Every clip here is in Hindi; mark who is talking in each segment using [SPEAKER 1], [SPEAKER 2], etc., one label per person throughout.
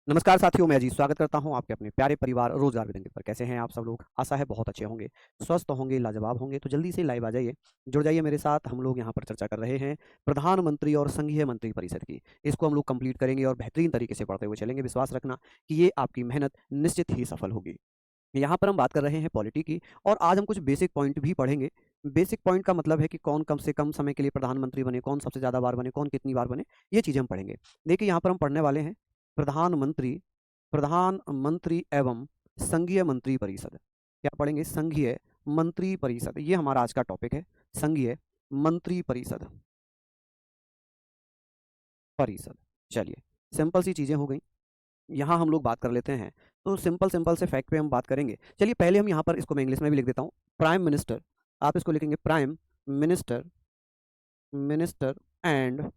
[SPEAKER 1] नमस्कार साथियों, मैं अजीत स्वागत करता हूं आपके अपने प्यारे परिवार रोजगार विदेंगे पर। कैसे हैं आप सब लोग? आशा है बहुत अच्छे होंगे, स्वस्थ होंगे, लाजवाब होंगे। तो जल्दी से लाइव आ जाइए, जुड़ जाइए मेरे साथ। हम लोग यहां पर चर्चा कर रहे हैं प्रधानमंत्री और संघीय मंत्री परिषद की। इसको हम लोग कंप्लीट करेंगे और बेहतरीन तरीके से पढ़ते हुए चलेंगे। विश्वास रखना कि ये आपकी मेहनत निश्चित ही सफल होगी। यहाँ पर हम बात कर रहे हैं पॉलिटी की, और आज हम कुछ बेसिक पॉइंट भी पढ़ेंगे। बेसिक पॉइंट का मतलब है कि कौन कम से कम समय के लिए प्रधानमंत्री बने, कौन सबसे ज़्यादा बार बने, कौन कितनी बार बने, ये चीज़ें हम पढ़ेंगे। देखिए यहाँ पर हम पढ़ने वाले हैं प्रधानमंत्री, प्रधानमंत्री एवं संघीय मंत्री परिषद। क्या पढ़ेंगे? संघीय मंत्री परिषद, ये हमारा आज का टॉपिक है। संघीय मंत्री परिषद, परिषद। चलिए, सिंपल सी चीज़ें हो गई। यहाँ हम लोग बात कर लेते हैं, तो सिंपल सिंपल से फैक्ट पे हम बात करेंगे। चलिए पहले हम यहाँ पर इसको मैं इंग्लिश में भी लिख देता हूँ। प्राइम मिनिस्टर, आप इसको लिखेंगे prime minister, minister and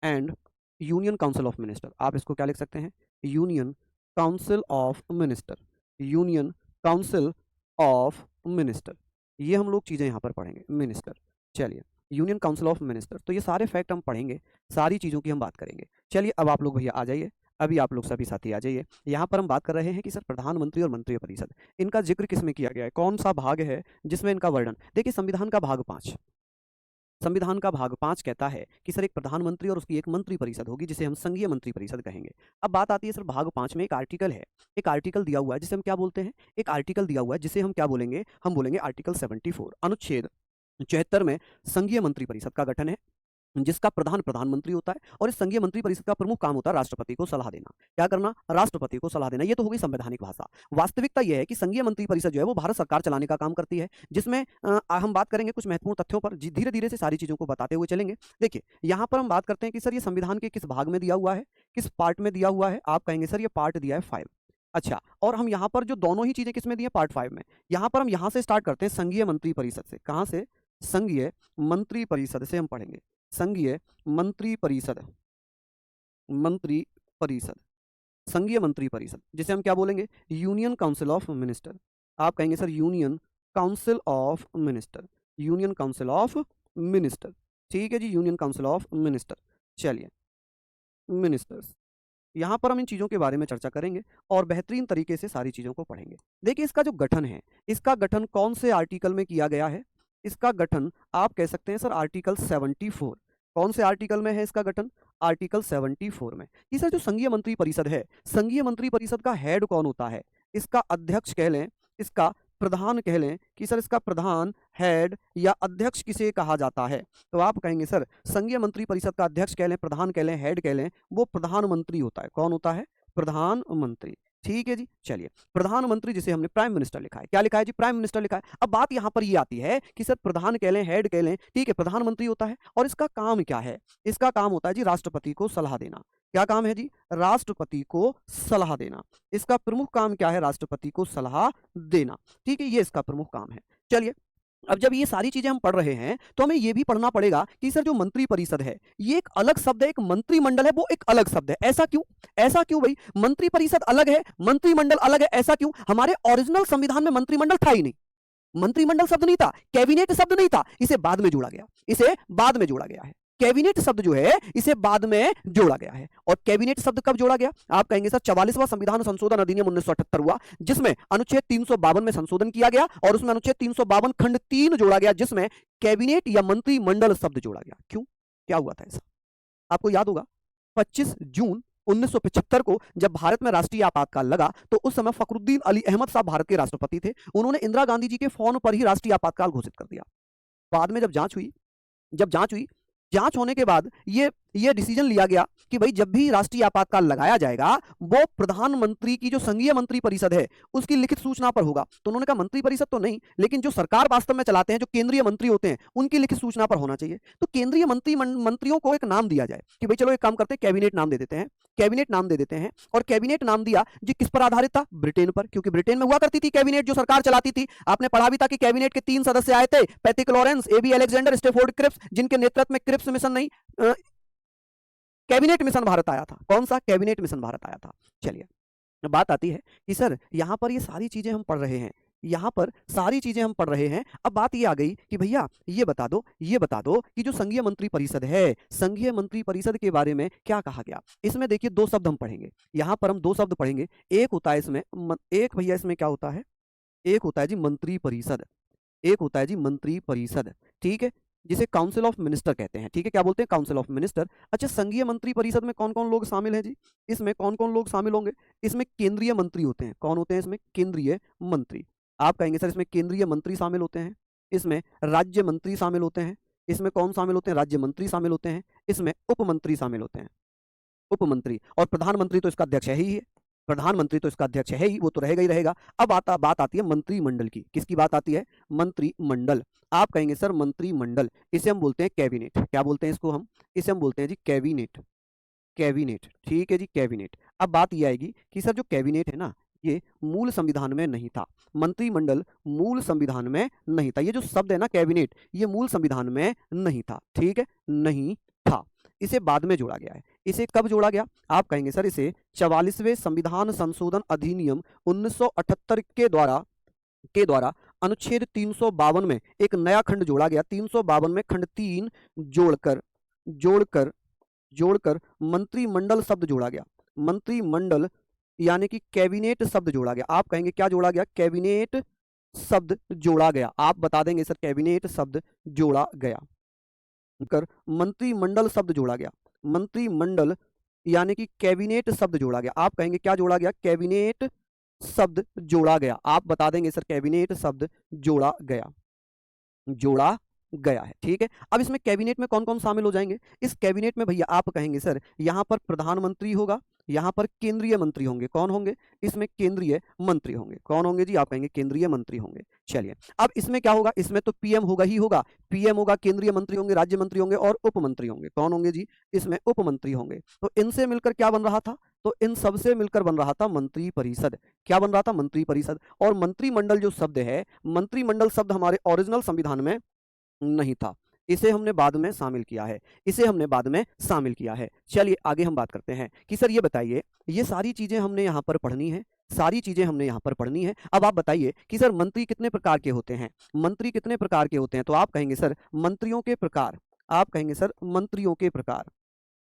[SPEAKER 1] and union council of minister. आप इसको क्या लिख सकते हैं? Union council of minister, union council of minister. ये हम लोग चीज़ें यहाँ पर पढ़ेंगे, मिनिस्टर। चलिए, यूनियन काउंसिल ऑफ मिनिस्टर, तो ये सारे फैक्ट हम पढ़ेंगे, सारी चीज़ों की हम बात करेंगे। चलिए अब आप लोग भैया आ जाइए, अभी आप लोग सभी साथी आ जाइए। यहाँ पर हम बात कर रहे हैं कि सर प्रधानमंत्री और मंत्री परिषद, इनका जिक्र किस में किया गया है, कौन सा भाग है जिसमें इनका वर्णन। देखिए संविधान का भाग 5, संविधान का भाग 5 कहता है कि सर एक प्रधानमंत्री और उसकी एक मंत्री परिषद होगी, जिसे हम संघीय मंत्री परिषद कहेंगे। अब बात आती है सर भाग 5 में एक आर्टिकल है, एक आर्टिकल दिया हुआ है जिसे हम क्या बोलते हैं? एक आर्टिकल दिया हुआ है जिसे हम क्या बोलेंगे? हम बोलेंगे आर्टिकल 74, अनुच्छेद 74 में संघीय मंत्री परिषद का गठन है, जिसका प्रधान प्रधानमंत्री होता है, और इस संघीय मंत्री परिषद का प्रमुख काम होता है राष्ट्रपति को सलाह देना। क्या करना? राष्ट्रपति को सलाह देना। ये तो हो गई संवैधानिक भाषा। वास्तविकता यह है कि संघीय मंत्री परिषद जो है वो भारत सरकार चलाने का काम करती है, जिसमें हम बात करेंगे कुछ महत्वपूर्ण तथ्यों पर, धीरे धीरे से सारी चीजों को बताते हुए चलेंगे। देखिए यहाँ पर हम बात करते हैं कि सर ये संविधान के किस भाग में दिया हुआ है, किस पार्ट में दिया हुआ है। आप कहेंगे सर ये पार्ट दिया है 5। अच्छा, और हम यहाँ पर जो दोनों ही चीजें किसमें दी है? पार्ट 5 में। यहाँ पर हम यहाँ से स्टार्ट करते हैं संघीय मंत्री परिषद से। कहाँ से? संघीय मंत्री परिषद से हम पढ़ेंगे। संघीय मंत्री परिषद, मंत्री परिषद, संघीय मंत्री परिषद, जिसे हम क्या बोलेंगे? Union council of minister. आप कहेंगे sir union council of minister, union council of minister. ठीक है जी, यूनियन काउंसिल ऑफ मिनिस्टर। चलिए, मिनिस्टर्स, यहाँ पर हम इन चीज़ों के बारे में चर्चा करेंगे और बेहतरीन तरीके से सारी चीज़ों को पढ़ेंगे। देखिए इसका जो गठन है, इसका गठन कौन से आर्टिकल में किया गया है? इसका गठन आप कह सकते हैं सर आर्टिकल 74। कौन से आर्टिकल में है इसका गठन? आर्टिकल 74 में। कि सर जो संघीय मंत्री परिषद है, संघीय मंत्री परिषद का हेड कौन होता है? इसका अध्यक्ष कह लें, इसका प्रधान कह लें कि सर इसका प्रधान, हेड या अध्यक्ष किसे कहा जाता है? तो आप कहेंगे सर संघीय मंत्री परिषद का अध्यक्ष कह लें, प्रधान कह लें, हेड कह लें, वो प्रधानमंत्री होता है। कौन होता है? प्रधानमंत्री। ठीक है जी। चलिए, प्रधानमंत्री जिसे हमने प्राइम मिनिस्टर लिखा है, क्या लिखा है जी? प्राइम मिनिस्टर लिखा है। अब बात यहां पर ये आती है कि सर प्रधान कह लें, हेड कह लें, ठीक है, प्रधानमंत्री होता है, और इसका काम क्या है? इसका काम होता है जी राष्ट्रपति को सलाह देना। क्या काम है जी? राष्ट्रपति को सलाह देना। इसका प्रमुख काम क्या है? राष्ट्रपति को सलाह देना। ठीक है, ये इसका प्रमुख काम है। चलिए, अब जब ये सारी चीजें हम पढ़ रहे हैं तो हमें ये भी पढ़ना पड़ेगा कि सर जो मंत्री परिषद है ये एक अलग शब्द है, एक मंत्रिमंडल है वो एक अलग शब्द है। ऐसा क्यों? ऐसा क्यों भाई? मंत्री परिषद अलग है, मंत्रिमंडल अलग है, ऐसा क्यों? हमारे ओरिजिनल संविधान में मंत्रिमंडल था ही नहीं, मंत्रिमंडल शब्द नहीं था, कैबिनेट शब्द नहीं था, इसे बाद में जोड़ा गया, इसे बाद में जोड़ा गया है। कैबिनेट शब्द जो है इसे बाद में जोड़ा गया है। और कैबिनेट शब्द कब जोड़ा गया? आप कहेंगे सर 44वां संविधान संशोधन अधिनियम 1978 हुआ, जिसमें अनुच्छेद 352 में संशोधन किया गया और उसमें अनुच्छेद 352 खंड 3 जोड़ा गया, जिसमें कैबिनेट या मंत्रिमंडल शब्द जोड़ा गया। क्यों? क्या हुआ था ऐसा? आपको याद होगा 25 जून 1975 को जब भारत में राष्ट्रीय आपातकाल लगा तो उस समय फखरुद्दीन अली अहमद साहब भारत के राष्ट्रपति थे। उन्होंने इंदिरा गांधी जी के फोन पर ही राष्ट्रीय आपातकाल घोषित कर दिया। बाद में जब जांच हुई, जब जांच हुई, जांच होने के बाद ये डिसीजन लिया गया कि भाई जब भी राष्ट्रीय आपातकाल लगाया जाएगा वो प्रधानमंत्री की जो संघीय मंत्री परिषद है उसकी लिखित सूचना पर होगा। तो उन्होंने कहा मंत्री परिषद तो नहीं, लेकिन जो सरकार वास्तव में चलाते हैं, जो केंद्रीय मंत्री होते हैं, उनकी लिखित सूचना पर होना चाहिए। तो केंद्रीय मंत्रियों को एक नाम दिया जाए कि भाई चलो एक काम करते हैं, कैबिनेट नाम दे देते हैं, कैबिनेट नाम दे देते हैं। और कैबिनेट नाम दिया जी किस पर आधारित था? ब्रिटेन पर, क्योंकि ब्रिटेन में हुआ करती थी कैबिनेट, जो सरकार चलाती थी। आपने पढ़ा भी था कि कैबिनेट के 3 सदस्य आए थे, Patrick Lawrence, AB Alexander, Stafford Cripps, जिनके नेतृत्व में क्रिप्स मिशन नहीं, कैबिनेट मिशन भारत आया था। कौन सा? कैबिनेट मिशन भारत आया था। चलिए, बात आती है कि सर यहां पर ये सारी चीजें हम पढ़ रहे हैं, यहाँ पर सारी चीजें हम पढ़ रहे हैं। अब बात ये आ गई कि भैया ये बता दो कि जो संघीय मंत्री परिषद है, संघीय मंत्री परिषद के बारे में क्या कहा गया। इसमें देखिए दो शब्द हम पढ़ेंगे, यहाँ पर हम दो शब्द पढ़ेंगे। एक होता है इसमें एक भैया इसमें क्या होता है, एक होता है जी मंत्री परिषद, एक होता है जी मंत्री परिषद, ठीक है, जिसे काउंसिल ऑफ मिनिस्टर कहते हैं, ठीक है, क्या बोलते हैं, काउंसिल ऑफ मिनिस्टर। अच्छा, संघीय मंत्री परिषद में कौन कौन लोग शामिल हैं जी, इसमें कौन कौन लोग शामिल होंगे, इसमें केंद्रीय मंत्री होते हैं। कौन होते हैं इसमें, केंद्रीय मंत्री। आप कहेंगे सर इसमें केंद्रीय मंत्री शामिल होते हैं, इसमें राज्य मंत्री शामिल होते हैं, इसमें कौन शामिल होते हैं, राज्य मंत्री शामिल होते हैं, इसमें उप मंत्री शामिल होते हैं, उप मंत्री। और प्रधानमंत्री तो इसका अध्यक्ष है ही है, प्रधानमंत्री तो इसका अध्यक्ष है ही, वो तो रहेगा ही रहेगा। अब बात आती है मंत्रिमंडल की। किसकी बात आती है, मंत्रिमंडल। आप कहेंगे सर मंत्रिमंडल, इसे हम बोलते हैं कैबिनेट। क्या बोलते हैं इसको हम, इसे हम बोलते हैं जी कैबिनेट, कैबिनेट, ठीक है जी, कैबिनेट। अब बात ये आएगी कि सर जो कैबिनेट है ना, ये मूल संविधान में नहीं था, मंत्रिमंडल मूल संविधान में नहीं था। ये जो शब्द है ना कैबिनेट, ये मूल संविधान में नहीं था, ठीक है, नहीं था, इसे बाद में जोड़ा गया है। इसे कब जोड़ा गया, आप कहेंगे सर इसे 44वें संविधान संशोधन अधिनियम 1978 के द्वारा अनुच्छेद 352 में एक नया खंड जोड़ा गया। 352 में खंड 3 जोड़कर मंत्रिमंडल शब्द जोड़ा गया, मंत्रिमंडल यानी कि कैबिनेट शब्द जोड़ा गया। आप कहेंगे क्या जोड़ा गया, कैबिनेट शब्द जोड़ा गया। आप बता देंगे सर कैबिनेट शब्द जोड़ा गया, कर मंत्रिमंडल शब्द जोड़ा गया, मंत्रिमंडल यानी कि कैबिनेट शब्द जोड़ा गया। आप कहेंगे क्या जोड़ा गया, कैबिनेट शब्द जोड़ा गया। आप बता देंगे सर कैबिनेट शब्द जोड़ा गया, जोड़ा गया है, ठीक है। अब इसमें कैबिनेट में कौन कौन शामिल हो जाएंगे, इस कैबिनेट में भैया आप कहेंगे सर यहाँ पर प्रधानमंत्री होगा, यहाँ पर केंद्रीय मंत्री होंगे। कौन होंगे, इसमें केंद्रीय मंत्री होंगे। कौन होंगे जी, आप कहेंगे केंद्रीय मंत्री होंगे। चलिए, अब इसमें क्या होगा, इसमें तो पीएम होगा ही होगा, पीएम होगा, केंद्रीय मंत्री होंगे, राज्य मंत्री होंगे और उप मंत्री होंगे। कौन होंगे जी, इसमें उप मंत्री होंगे। तो इनसे मिलकर क्या बन रहा था, तो इन सबसे मिलकर बन रहा था मंत्री परिषद। क्या बन रहा था, मंत्री परिषद। और मंत्रिमंडल जो शब्द है, मंत्रिमंडल शब्द हमारे ओरिजिनल संविधान में नहीं था, इसे हमने बाद में शामिल किया है, इसे हमने बाद में शामिल किया है। चलिए आगे हम बात करते हैं कि सर ये बताइए, ये सारी चीजें हमने यहाँ पर पढ़नी है, सारी चीजें हमने यहाँ पर पढ़नी है। अब आप बताइए कि सर मंत्री कितने प्रकार के होते हैं, मंत्री कितने प्रकार के होते हैं। तो आप कहेंगे सर मंत्रियों के प्रकार, आप कहेंगे सर मंत्रियों के प्रकार,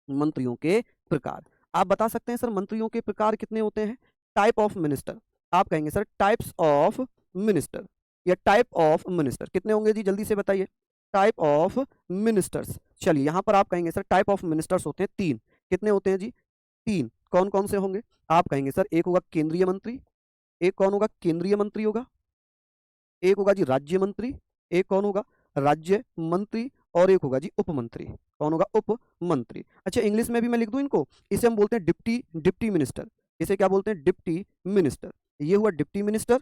[SPEAKER 1] मंत्रियों के प्रकार। आप बता सकते हैं सर मंत्रियों के प्रकार कितने होते हैं, टाइप ऑफ मिनिस्टर। आप कहेंगे सर टाइप्स ऑफ मिनिस्टर या टाइप ऑफ मिनिस्टर कितने होंगे जी, जल्दी से बताइए, टाइप ऑफ मिनिस्टर्स। चलिए यहाँ पर आप कहेंगे सर टाइप ऑफ मिनिस्टर्स होते हैं 3। कितने होते हैं जी, 3। कौन कौन से होंगे, आप कहेंगे सर एक होगा केंद्रीय मंत्री, एक कौन होगा, केंद्रीय मंत्री होगा, एक होगा जी राज्य मंत्री, एक कौन होगा, राज्य मंत्री, और एक होगा जी उप मंत्री। कौन होगा, उप मंत्री। अच्छा, इंग्लिश में भी मैं लिख दूं इनको, इसे हम बोलते हैं डिप्टी मिनिस्टर। इसे क्या बोलते हैं, डिप्टी मिनिस्टर। ये हुआ डिप्टी मिनिस्टर,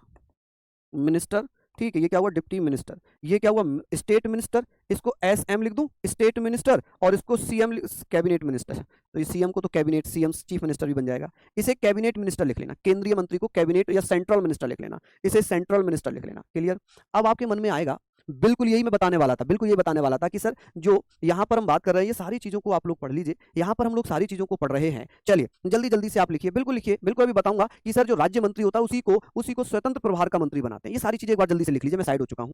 [SPEAKER 1] मिनिस्टर, ठीक है। ये क्या हुआ, डिप्टी मिनिस्टर। ये क्या हुआ, स्टेट मिनिस्टर। इसको एसएम लिख दूं, स्टेट मिनिस्टर, और इसको सीएम, कैबिनेट मिनिस्टर। तो ये सीएम को तो कैबिनेट, सीएम चीफ मिनिस्टर भी बन जाएगा। इसे कैबिनेट मिनिस्टर लिख लेना, केंद्रीय मंत्री को कैबिनेट या सेंट्रल मिनिस्टर लिख लेना, इसे सेंट्रल मिनिस्टर लिख लेना। क्लियर। अब आपके मन में आएगा, बिल्कुल यही मैं बताने वाला था, बिल्कुल यही बताने वाला था कि सर जो यहाँ पर हम बात कर रहे हैं, ये सारी चीज़ों को आप लोग पढ़ लीजिए। यहाँ पर हम लोग सारी चीज़ों को पढ़ रहे हैं। चलिए जल्दी जल्दी से आप लिखिए, बिल्कुल लिखिए, बिल्कुल अभी बताऊंगा कि सर जो राज्य मंत्री होता है उसी को स्वतंत्र प्रभार का मंत्री बनाते हैं। ये सारी चीज़ें एक बार जल्दी से लिख लीजिए, मैं साइड हो चुका हूँ।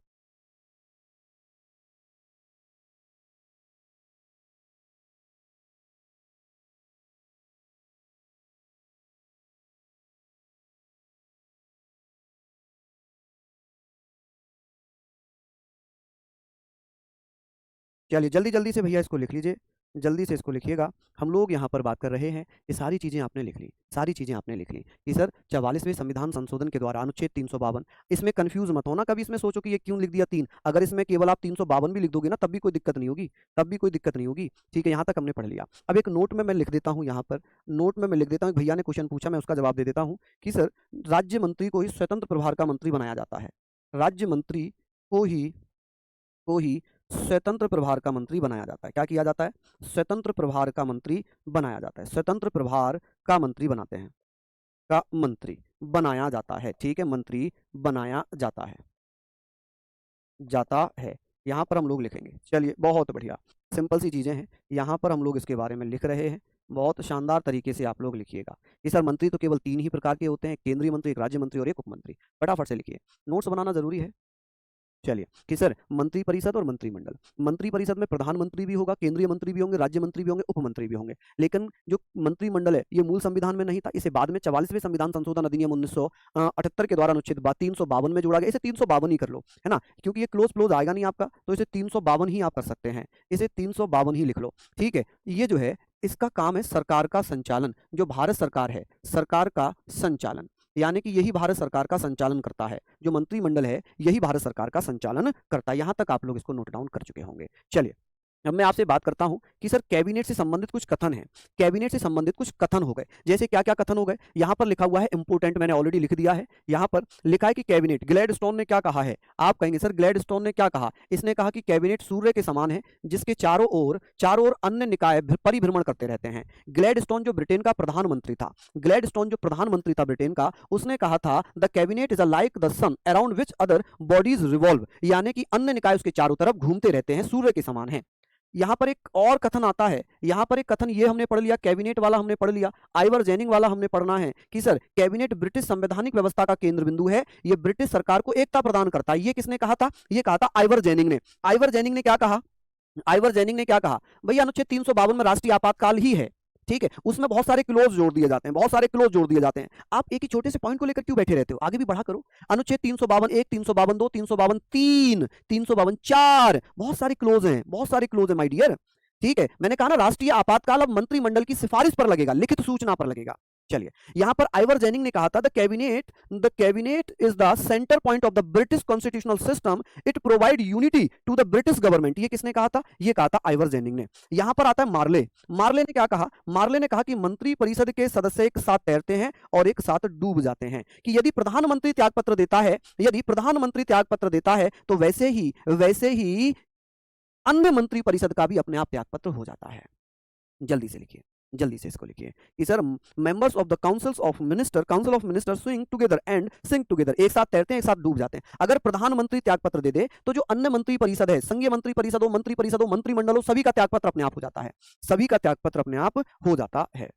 [SPEAKER 1] चलिए जल्दी जल्दी से भैया इसको लिख लीजिए, जल्दी से इसको लिखिएगा। हम लोग यहाँ पर बात कर रहे हैं, ये सारी चीज़ें आपने लिख ली, सारी चीज़ें आपने लिख ली कि सर 44वें संविधान संशोधन के द्वारा अनुच्छेद 352। इसमें कंफ्यूज मत होना कभी, इसमें सोचो कि ये क्यों लिख दिया 3। अगर इसमें केवल आप 352 भी लिख दोगे ना, तब भी कोई दिक्कत नहीं होगी, तब भी कोई दिक्कत नहीं होगी। ठीक है, यहाँ तक हमने पढ़ लिया। अब एक नोट में मैं लिख देता हूँ, यहाँ पर नोट में मैं लिख देता हूँ, भैया ने क्वेश्चन पूछा, मैं उसका जवाब दे देता हूँ कि सर राज्य मंत्री को ही स्वतंत्र प्रभार का मंत्री बनाया जाता है, राज्य मंत्री को ही स्वतंत्र प्रभार का मंत्री बनाया जाता है। क्या किया जाता है, स्वतंत्र प्रभार का मंत्री बनाया जाता है, स्वतंत्र प्रभार का मंत्री बनाते हैं, का मंत्री बनाया जाता है। ठीक है, मंत्री बनाया जाता है। यहाँ पर हम लोग लिखेंगे। चलिए बहुत बढ़िया, सिंपल सी चीज़ें हैं, यहाँ पर हम लोग इसके बारे में लिख रहे हैं, बहुत शानदार तरीके से आप लोग लिखिएगा कि सर मंत्री तो केवल 3 ही प्रकार के होते हैं, केंद्रीय मंत्री, एक राज्य मंत्री और एक उपमंत्री। फटाफट से लिखिए, नोट्स बनाना जरूरी है। चलिए कि सर मंत्रिपरिषद और मंत्रिमंडल, मंत्रिपरिषद में प्रधानमंत्री भी होगा, केंद्रीय मंत्री भी होंगे, राज्य मंत्री भी होंगे, उपमंत्री भी होंगे। लेकिन जो मंत्रिमंडल है ये मूल संविधान में नहीं था, इसे बाद में 44वें संविधान संशोधन अधिनियम 1978 के द्वारा अनुच्छेद 352 में जोड़ा गया। इसे 352 ही कर लो, है ना, क्योंकि ये क्लोज आएगा नहीं आपका, तो इसे 352 ही आप कर सकते हैं, इसे 352 ही लिख लो। ठीक है, ये जो है इसका काम है सरकार का संचालन, जो भारत सरकार है, सरकार का संचालन, यानी कि यही भारत सरकार का संचालन करता है, जो मंत्रिमंडल है यही भारत सरकार का संचालन करता है। यहां तक आप लोग इसको नोट डाउन कर चुके होंगे। चलिए अब मैं आपसे बात करता हूं कि सर कैबिनेट से संबंधित कुछ कथन है, कैबिनेट से संबंधित कुछ कथन हो गए। जैसे क्या क्या कथन हो गए, यहां पर लिखा हुआ है इंपोर्टेंट, मैंने ऑलरेडी लिख दिया है। यहां पर लिखा है कि कैबिनेट, ग्लैडस्टोन ने क्या कहा है। आप कहेंगे सर ग्लैडस्टोन ने क्या कहा, इसने कहा कि कैबिनेट सूर्य के समान है जिसके चारों ओर अन्य निकाय परिभ्रमण करते रहते हैं। ग्लैडस्टोन जो ब्रिटेन का प्रधानमंत्री था, ग्लैडस्टोन जो प्रधानमंत्री था ब्रिटेन का, उसने कहा था the cabinet is like the sun around which other bodies revolve, यानी कि अन्य निकाय उसके चारों तरफ घूमते रहते हैं, सूर्य के समान है। यहां पर एक और कथन आता है, यहां पर एक कथन ये हमने पढ़ लिया, कैबिनेट वाला हमने पढ़ लिया, आइवर जेनिंग वाला हमने पढ़ना है कि सर कैबिनेट ब्रिटिश संवैधानिक व्यवस्था का केंद्र बिंदु है, ये ब्रिटिश सरकार को एकता प्रदान करता है। ये किसने कहा था, ये कहा था आइवर जेनिंग ने। आइवर जेनिंग ने क्या कहा, आइवर जेनिंग ने क्या कहा, भैया अनुच्छेद 352 में राष्ट्रीय आपातकाल ही है, ठीक है, उसमें बहुत सारे क्लोज जोड़ दिए जाते हैं, बहुत सारे क्लोज जोड़ दिए जाते हैं। आप एक ही छोटे से पॉइंट को लेकर क्यों बैठे रहते हो, आगे भी बढ़ा करो। अनुच्छेद 352(1), 352(2), 352(3), 352(4), बहुत सारे क्लोज हैं, बहुत सारे क्लोज हैं माय डियर। ठीक है, मैंने कहा ना राष्ट्रीय आपातकाल अब मंत्रिमंडल की सिफारिश पर लगेगा, लिखित सूचना पर लगेगा। चलिए यहां पर आइवर जेनिंग ने कहा था the cabinet is the centre point of the British constitutional system, it provide unity to the British government. ये किसने कहा था, ये कहा था आइवर जेनिंग ने। यहां पर आता है मार्ले, मार्ले ने क्या कहा, मार्ले ने कहा कि मंत्री परिषद के सदस्य एक साथ तैरते हैं और एक साथ डूब जाते हैं, कि यदि प्रधानमंत्री त्यागपत्र देता है, यदि प्रधानमंत्री त्यागपत्र देता है तो वैसे ही अन्य मंत्री परिषद का भी अपने आप त्यागपत्र हो जाता है। जल्दी से लिखिए, जल्दी से इसको लिखिए कि sir members of the council of minister swing together and sink together, एक साथ तैरते हैं एक साथ डूब जाते हैं। अगर प्रधानमंत्री त्यागपत्र दे दे तो जो अन्य मंत्री परिषद है, संघीय मंत्री परिषद हो, मंत्रिमंडल हो, सभी का त्यागपत्र अपने आप हो जाता है, सभी का त्यागपत्र अपने आप हो जाता है।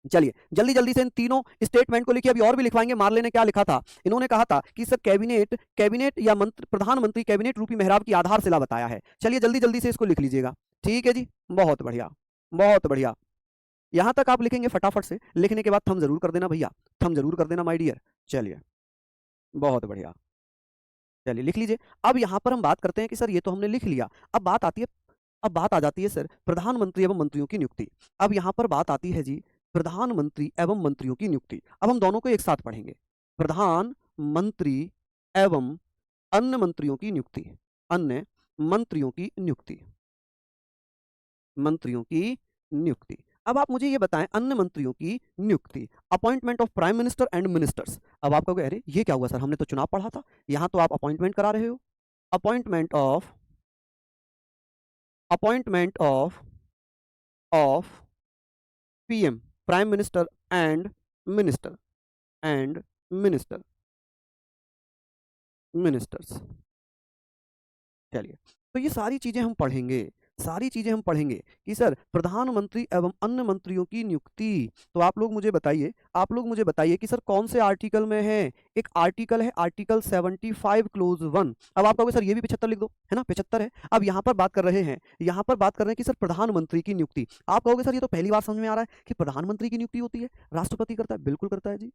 [SPEAKER 1] चलिए जल्दी जल्दी से इन तीनों स्टेटमेंट को लिखिए, अभी और भी लिखवाएंगे। मार्ले ने क्या लिखा था, इन्होंने कहा था कि सर कैबिनेट या प्रधानमंत्री कैबिनेट रूपी मेहराब की आधारशिला बताया है। चलिए जल्दी जल्दी से इसको लिख लीजिएगा, ठीक है जी, बहुत बढ़िया बहुत बढ़िया। यहां तक आप लिखेंगे फटाफट से, लिखने के बाद थम जरूर कर देना भैया, थम जरूर कर देना माय डियर। चलिए बहुत बढ़िया, चलिए लिख लीजिए। अब यहां पर हम बात करते हैं कि सर ये तो हमने लिख लिया, अब बात आ जाती है सर प्रधानमंत्री एवं मंत्रियों की नियुक्ति। अब यहां पर बात आती है जी प्रधानमंत्री एवं मंत्रियों की नियुक्ति। अब हम दोनों को एक साथ पढ़ेंगे, प्रधानमंत्री एवं अन्य मंत्रियों की नियुक्ति, अन्य मंत्रियों की नियुक्ति, मंत्रियों की नियुक्ति। अब आप मुझे ये बताएं अन्य मंत्रियों की नियुक्ति, appointment of prime minister and ministers. अब आप कहोगे अरे ये क्या हुआ सर, हमने तो चुनाव पढ़ा था, यहां तो आप अपॉइंटमेंट करा रहे हो। Appointment of PM, prime minister and minister and minister ministers. चलिए तो ये सारी चीजें हम पढ़ेंगे, सारी चीजें हम पढ़ेंगे कि सर प्रधानमंत्री एवं अन्य मंत्रियों की नियुक्ति। तो आप लोग मुझे बताइए कि सर कौन से आर्टिकल में है। एक आर्टिकल है आर्टिकल 75 क्लोज 1। अब आप कहोगे सर ये भी 75 लिख दो, है ना, 75 है। अब यहाँ पर बात कर रहे हैं कि सर प्रधानमंत्री की नियुक्ति। आप कहोगे सर ये तो पहली बार समझ में आ रहा है कि प्रधानमंत्री की नियुक्ति होती है, राष्ट्रपति करता है, बिल्कुल करता है जी।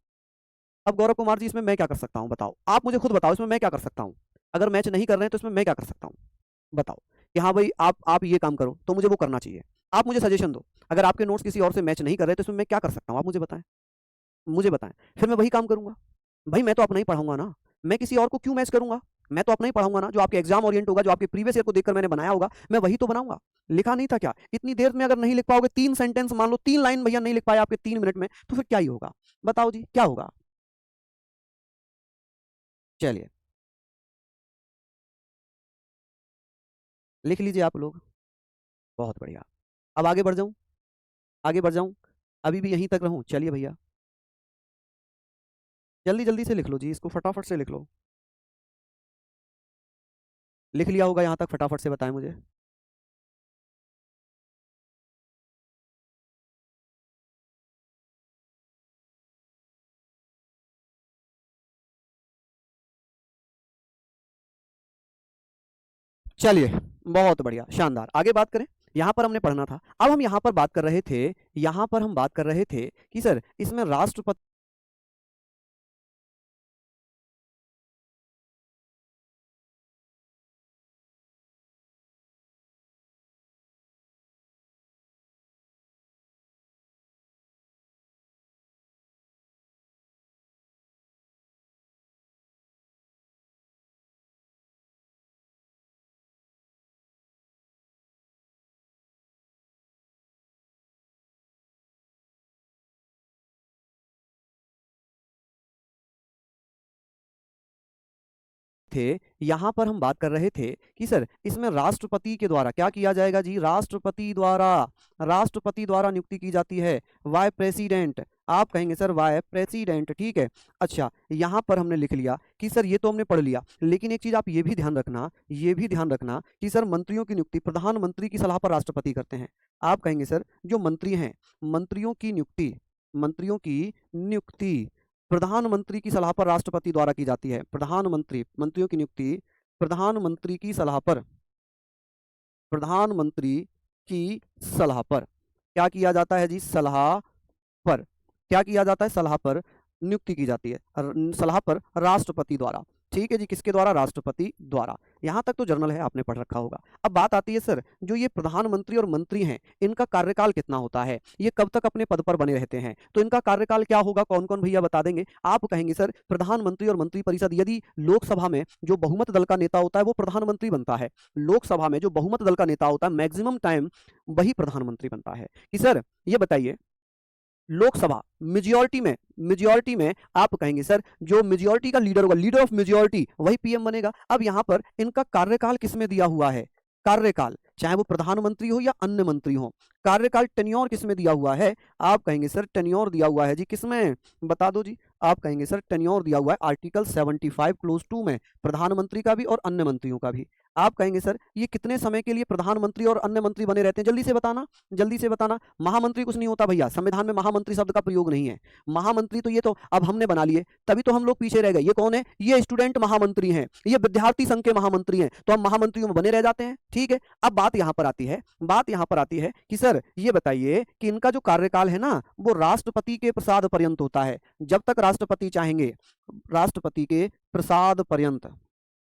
[SPEAKER 1] अब गौरव कुमार जी इसमें मैं क्या कर सकता हूँ, बताओ, आप मुझे खुद बताओ इसमें मैं क्या कर सकता हूँ। अगर मैच नहीं कर रहे हैं तो इसमें मैं क्या कर सकता हूँ, बताओ कि हाँ भाई आप ये काम करो तो मुझे वो करना चाहिए। आप मुझे सजेशन दो, अगर आपके नोट्स किसी और से मैच नहीं कर रहे तो इसमें मैं क्या कर सकता हूँ, आप मुझे बताएं, फिर मैं वही काम करूंगा। भाई मैं तो अपना ही पढ़ाऊंगा ना, मैं किसी और को क्यों मैच करूंगा, मैं तो अपना ही पढ़ाऊंगा ना, जो आपके एग्जाम ओरिएंट होगा, जो आपके प्रीवियस ईयर को देखकर मैंने बनाया होगा, मैं वही तो बनाऊंगा। लिखा नहीं था क्या, इतनी देर में अगर नहीं लिख पाओगे, 3 सेंटेंस मान लो, 3 लाइन भैया नहीं लिख पाए आपके 3 मिनट में, तो फिर क्या ही होगा, बताओ जी क्या होगा। चलिए लिख लीजिए आप लोग, बहुत बढ़िया। अब आगे बढ़ जाऊं, अभी भी यहीं तक रहूं, चलिए भैया जल्दी जल्दी से लिख लो जी, इसको फटाफट से लिख लो। लिख लिया होगा यहां तक, फटाफट से बताएं मुझे। चलिए बहुत बढ़िया, शानदार। आगे बात करें, यहाँ पर हमने पढ़ना था। अब हम यहाँ पर बात कर रहे थे, यहाँ पर हम बात कर रहे थे कि सर इसमें राष्ट्रपति थे, यहाँ पर हम बात कर रहे थे कि सर इसमें राष्ट्रपति के द्वारा क्या किया जाएगा जी, राष्ट्रपति द्वारा नियुक्ति की जाती है। वाई प्रेसिडेंट, आप कहेंगे सर वाई प्रेसिडेंट, ठीक है। अच्छा, यहाँ पर हमने लिख लिया कि सर ये तो हमने पढ़ लिया, लेकिन एक चीज आप ये भी ध्यान रखना, ये भी ध्यान रखना कि सर मंत्रियों की नियुक्ति प्रधानमंत्री की सलाह पर राष्ट्रपति करते हैं। आप कहेंगे सर जो मंत्री हैं, मंत्रियों की नियुक्ति प्रधानमंत्री की सलाह पर राष्ट्रपति द्वारा की जाती है। मंत्रियों की नियुक्ति प्रधानमंत्री की सलाह पर, प्रधानमंत्री की सलाह पर क्या किया जाता है जी, सलाह पर क्या किया जाता है, सलाह पर नियुक्ति की जाती है, सलाह पर राष्ट्रपति द्वारा। ठीक है जी, किसके द्वारा, राष्ट्रपति द्वारा। यहां तक तो जर्नल है, आपने पढ़ रखा होगा। अब बात आती है सर जो ये प्रधानमंत्री और मंत्री हैं, इनका कार्यकाल कितना होता है, ये कब तक अपने पद पर बने रहते हैं, तो इनका कार्यकाल क्या होगा, कौन कौन भैया बता देंगे। आप कहेंगे सर प्रधानमंत्री और मंत्री परिषद, यदि लोकसभा में जो बहुमत दल का नेता होता है वो प्रधानमंत्री बनता है, लोकसभा में जो बहुमत दल का नेता होता है मैक्सिमम टाइम वही प्रधानमंत्री बनता है। कि सर ये बताइए लोकसभा मेजॉरिटी में आप कहेंगे सर जो मेजॉरिटी का लीडर होगा, लीडर ऑफ मेजॉरिटी, वही पीएम बनेगा। अब यहां पर इनका कार्यकाल किसमें दिया हुआ है, कार्यकाल चाहे वो प्रधानमंत्री हो या अन्य मंत्री हो, कार्यकाल टेन्योर किसमें दिया हुआ है, आप कहेंगे सर टेन्योर दिया हुआ है जी, किसमें बता दो जी, आप कहेंगे सर टेन्योर दिया हुआ है आर्टिकल 75 क्लोज 2 में, प्रधानमंत्री का भी और अन्य मंत्रियों का भी। आप कहेंगे सर ये कितने समय के लिए प्रधानमंत्री और अन्य मंत्री बने रहते हैं, जल्दी से बताना, जल्दी से बताना। महामंत्री कुछ नहीं होता भैया, संविधान में महामंत्री शब्द का प्रयोग नहीं है। महामंत्री तो ये तो अब हमने बना लिए, तभी तो हम लोग पीछे रह गए। ये कौन है, ये स्टूडेंट महामंत्री हैं, ये विद्यार्थी संघ के महामंत्री हैं, तो हम महामंत्रियों में बने रह जाते हैं। ठीक है, अब बात यहां पर आती है कि सर ये बताइए कि इनका जो कार्यकाल है ना वो राष्ट्रपति के प्रसाद पर्यंत होता है, जब तक राष्ट्रपति चाहेंगे, राष्ट्रपति के प्रसाद पर्यंत,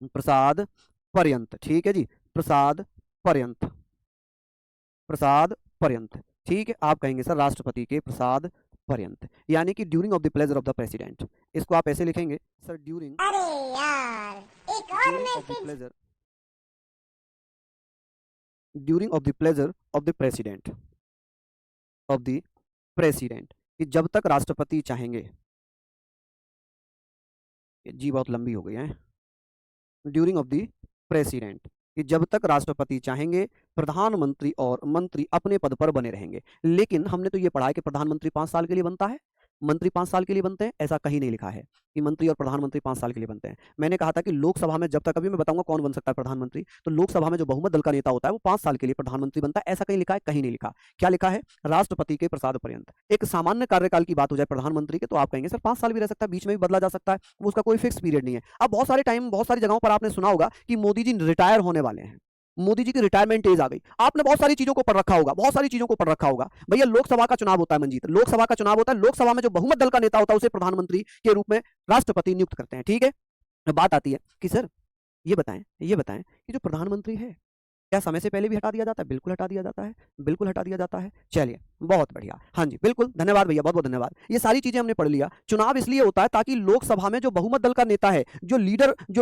[SPEAKER 1] प्रसाद पर्यंत, ठीक है जी, प्रसाद पर्यंत, प्रसाद पर्यंत। ठीक है, आप कहेंगे सर राष्ट्रपति के प्रसाद पर्यंत, यानी कि during of the pleasure of the president. इसको आप ऐसे लिखेंगे सर ड्यूरिंग,
[SPEAKER 2] अरे यार एक और
[SPEAKER 1] of the
[SPEAKER 2] message.
[SPEAKER 1] Pleasure, during of the pleasure of the president, of the president, कि जब तक राष्ट्रपति चाहेंगे, जी बहुत लंबी हो गई है, ड्यूरिंग ऑफ द प्रेसिडेंट, कि जब तक राष्ट्रपति चाहेंगे प्रधानमंत्री और मंत्री अपने पद पर बने रहेंगे। लेकिन हमने तो ये पढ़ा है कि प्रधानमंत्री 5 साल के लिए बनता है, मंत्री 5 साल के लिए बनते हैं, ऐसा कहीं नहीं लिखा है कि मंत्री और प्रधानमंत्री 5 साल के लिए बनते हैं। मैंने कहा था कि लोकसभा में जब तक, अभी मैं बताऊंगा कौन बन सकता है प्रधानमंत्री, तो लोकसभा में जो बहुमत दल का नेता होता है वो 5 साल के लिए प्रधानमंत्री बनता है, ऐसा कहीं लिखा है, कहीं नहीं लिखा। क्या लिखा है, राष्ट्रपति के प्रसाद पर्यंत। एक सामान्य कार्यकाल की बात हो जाए प्रधानमंत्री के, तो आप कहेंगे सर 5 साल भी रह सकता है, बीच में भी बदला जा सकता है, वो उसका कोई फिक्स पीरियड नहीं है। अब बहुत सारे टाइम, बहुत सारी जगहों पर आपने सुना होगा कि मोदी जी रिटायर होने वाले हैं, मोदी जी की रिटायरमेंट एज आ गई। आपने बहुत सारी चीजों को पढ़ रखा होगा, बहुत सारी चीजों को पढ़ रखा होगा। भैया लोकसभा का चुनाव होता है मंजीत, लोकसभा का चुनाव होता है, लोकसभा में जो बहुमत दल का नेता होता है उसे प्रधानमंत्री के रूप में राष्ट्रपति नियुक्त करते हैं। ठीक है, बात आती है कि सर ये बताएं कि जो प्रधानमंत्री है क्या समय से पहले भी हटा दिया जाता है, बिल्कुल हटा दिया जाता है, बिल्कुल हटा दिया जाता है। चलिए बहुत बढ़िया, हाँ जी बिल्कुल, धन्यवाद भैया, बहुत बहुत धन्यवाद। ये सारी चीजें हमने पढ़ लिया। चुनाव इसलिए होता है ताकि लोकसभा में जो बहुमत दल का नेता है, जो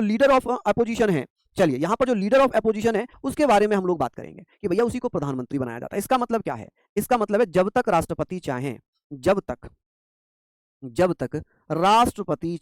[SPEAKER 1] लीडर ऑफ अपोजिशन है, चलिए यहाँ पर जो लीडर ऑफ अपोजिशन है उसके बारे में हम लोग बात करेंगे कि भैया उसी को प्रधानमंत्री बनाया जाता है। इसका मतलब क्या है, इसका मतलब है जब तक राष्ट्रपति चाहें, जब तक राष्ट्रपति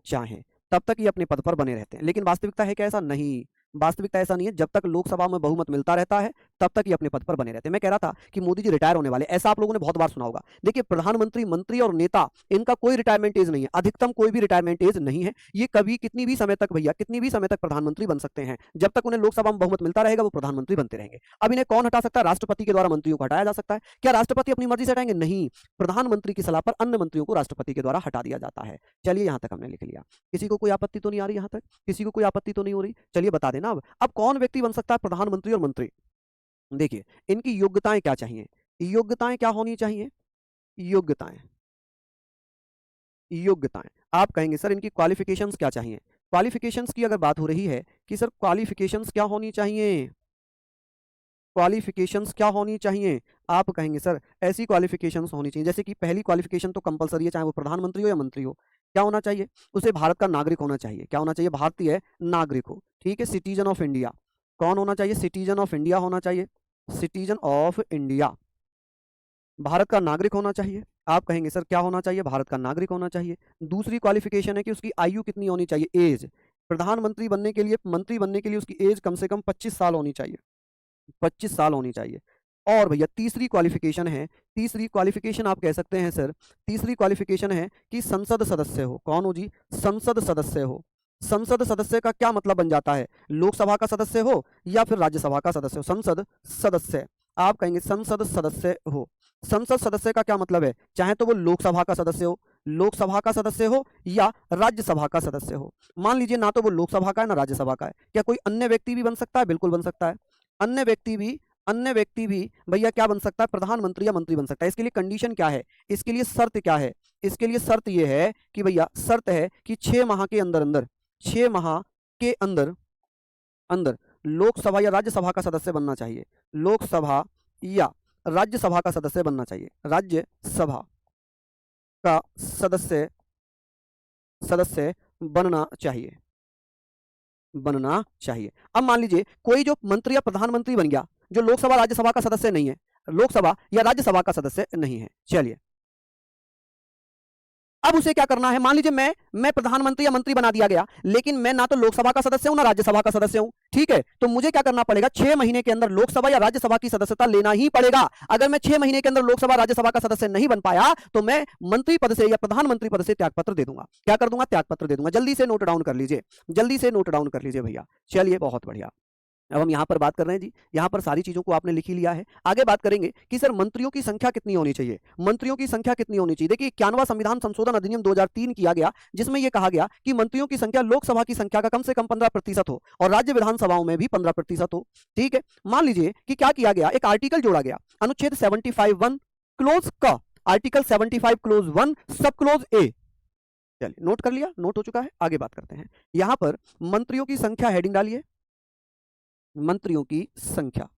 [SPEAKER 1] चाहें तब तक ये अपने पद पर बने रहते हैं। लेकिन वास्तविकता है क्या ऐसा, नहीं, वास्तविकता ऐसा नहीं है। जब तक लोकसभा में बहुमत मिलता रहता है तब तक ये अपने पद पर बने रहते हैं। मैं कह रहा था कि मोदी जी रिटायर होने वाले, ऐसा आप लोगों ने बहुत बार सुना होगा। देखिए प्रधानमंत्री, मंत्री और नेता, इनका कोई रिटायरमेंट एज नहीं है, अधिकतम कोई भी रिटायरमेंट एज नहीं है। ये कभी कितनी भी समय तक भैया, कितनी भी समय तक प्रधानमंत्री बन सकते हैं। जब तक उन्हें लोकसभा में बहुमत मिलता रहेगा वो प्रधानमंत्री बनते रहेंगे। अब इन्हें कौन हटा सकता है? राष्ट्रपति के द्वारा मंत्रियों को हटाया जा सकता है। क्या राष्ट्रपति अपनी मर्जी से हटाएंगे? नहीं, प्रधानमंत्री की सलाह पर अन्य मंत्रियों को राष्ट्रपति के द्वारा हटा दिया जाता है। चलिए यहां तक हमने लिख लिया। किसी को कोई आपत्ति तो नहीं आ रही? यहां तक किसी को कोई आपत्ति तो नहीं हो रही? चलिए बता देना। अब कौन व्यक्ति बन सकता है प्रधानमंत्री और मंत्री? देखिए इनकी योग्यताएं क्या चाहिए? योग्यताएं क्या होनी चाहिए? योग्यताएं, योग्यताएं आप कहेंगे सर इनकी क्वालिफिकेशंस क्या चाहिए? क्वालिफिकेशंस की अगर बात हो रही है कि सर क्वालिफिकेशंस क्या होनी चाहिए, क्वालिफिकेशंस क्या होनी चाहिए, आप कहेंगे सर ऐसी क्वालिफिकेशंस होनी चाहिए जैसे कि पहली क्वालिफिकेशन तो कंपलसरी है, चाहे वो प्रधानमंत्री हो या मंत्री हो। क्या होना चाहिए? उसे भारत का नागरिक होना चाहिए। क्या होना चाहिए? भारतीय नागरिक हो। ठीक है, सिटीजन ऑफ इंडिया। कौन होना चाहिए? सिटीजन ऑफ इंडिया होना चाहिए। सिटीजन ऑफ इंडिया, भारत का नागरिक होना चाहिए। आप कहेंगे सर क्या होना चाहिए? भारत का नागरिक होना चाहिए। दूसरी क्वालिफिकेशन है कि उसकी आयु कितनी होनी चाहिए? एज। प्रधानमंत्री बनने के लिए, मंत्री बनने के लिए उसकी एज कम से कम 25 साल होनी चाहिए, 25 साल होनी चाहिए। और भैया तीसरी क्वालिफिकेशन है, तीसरी क्वालिफिकेशन आप कह सकते हैं सर, तीसरी क्वालिफिकेशन है कि संसद सदस्य हो। कौन हो जी? संसद सदस्य हो। संसद सदस्य का क्या मतलब बन जाता है? लोकसभा का सदस्य हो या फिर राज्यसभा का सदस्य हो। संसद सदस्य, आप कहेंगे संसद सदस्य हो। संसद सदस्य का क्या मतलब है? चाहे तो वो लोकसभा का सदस्य हो, लोकसभा का सदस्य हो या राज्यसभा का सदस्य हो। मान लीजिए ना तो वो लोकसभा का है ना राज्यसभा का है, क्या कोई अन्य व्यक्ति भी बन सकता है? बिल्कुल बन सकता है। अन्य व्यक्ति भी, अन्य व्यक्ति भी भैया क्या बन सकता है? प्रधानमंत्री या मंत्री बन सकता है। इसके लिए कंडीशन क्या है? इसके लिए शर्त क्या है? इसके लिए शर्त यह है कि भैया, शर्त है कि 6 माह के अंदर अंदर, 6 माह के अंदर अंदर लोकसभा या राज्यसभा का सदस्य बनना चाहिए। लोकसभा या राज्यसभा का सदस्य बनना चाहिए। राज्यसभा का सदस्य सदस्य बनना चाहिए, बनना चाहिए। अब मान लीजिए कोई जो मंत्री या प्रधानमंत्री बन गया जो लोकसभा राज्यसभा का सदस्य नहीं है, लोकसभा या राज्यसभा का सदस्य नहीं है। चलिए अब उसे क्या करना है? मान लीजिए मैं प्रधानमंत्री या मंत्री बना दिया गया, लेकिन मैं ना तो लोकसभा का सदस्य हूं ना राज्यसभा का सदस्य हूं। ठीक है, तो मुझे क्या करना पड़ेगा? 6 महीने के अंदर लोकसभा या राज्यसभा की सदस्यता लेना ही पड़ेगा। अगर मैं 6 महीने के अंदर लोकसभा राज्यसभा का सदस्य नहीं बन पाया तो मैं मंत्री पद से या प्रधानमंत्री पद से त्यागपत्र दे दूंगा। क्या कर दूंगा? त्यागपत्र दे दूंगा। जल्दी से नोट डाउन कर लीजिए, जल्दी से नोट डाउन कर लीजिए भैया। चलिए बहुत बढ़िया। अब हम यहाँ पर बात कर रहे हैं जी, यहाँ पर सारी चीजों को आपने लिख ही लिया है। आगे बात करेंगे कि सर मंत्रियों की संख्या कितनी होनी चाहिए? मंत्रियों की संख्या कितनी होनी चाहिए? देखिए 91वां संविधान संशोधन अधिनियम 2003 किया गया, जिसमें यह कहा गया कि मंत्रियों की संख्या लोकसभा की संख्या का कम से कम 15% हो और राज्य विधानसभाओं में भी 15% हो। ठीक है, मान लीजिए कि क्या किया गया, एक आर्टिकल जोड़ा गया, अनुच्छेद 75(1) क्लोज क, आर्टिकल 75 क्लोज 1 सब क्लोज ए। चलिए नोट कर लिया, नोट हो चुका है। आगे बात करते हैं। यहां पर मंत्रियों की संख्या हेडिंग डालिए, मंत्रियों की संख्या,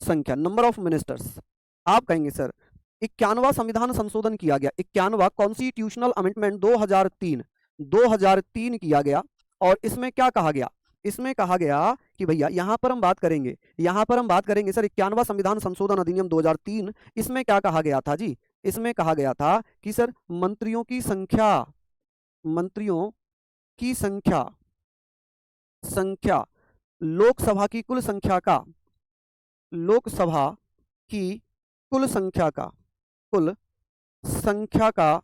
[SPEAKER 1] संख्या नंबर ऑफ मिनिस्टर्स। आप कहेंगे सर 91वां संविधान संशोधन किया गया, 91वां कॉन्स्टिट्यूशनल अमेंडमेंट 2003 किया गया और इसमें क्या कहा गया? इसमें कहा गया कि भैया यहां पर हम बात करेंगे, यहां पर हम बात करेंगे सर 91वां संविधान संशोधन अधिनियम 2003, इसमें क्या कहा गया था जी? इसमें कहा गया था कि सर मंत्रियों की संख्या, मंत्रियों की संख्या, संख्या लोकसभा की कुल संख्या का, लोकसभा की कुल संख्या का, कुल संख्या का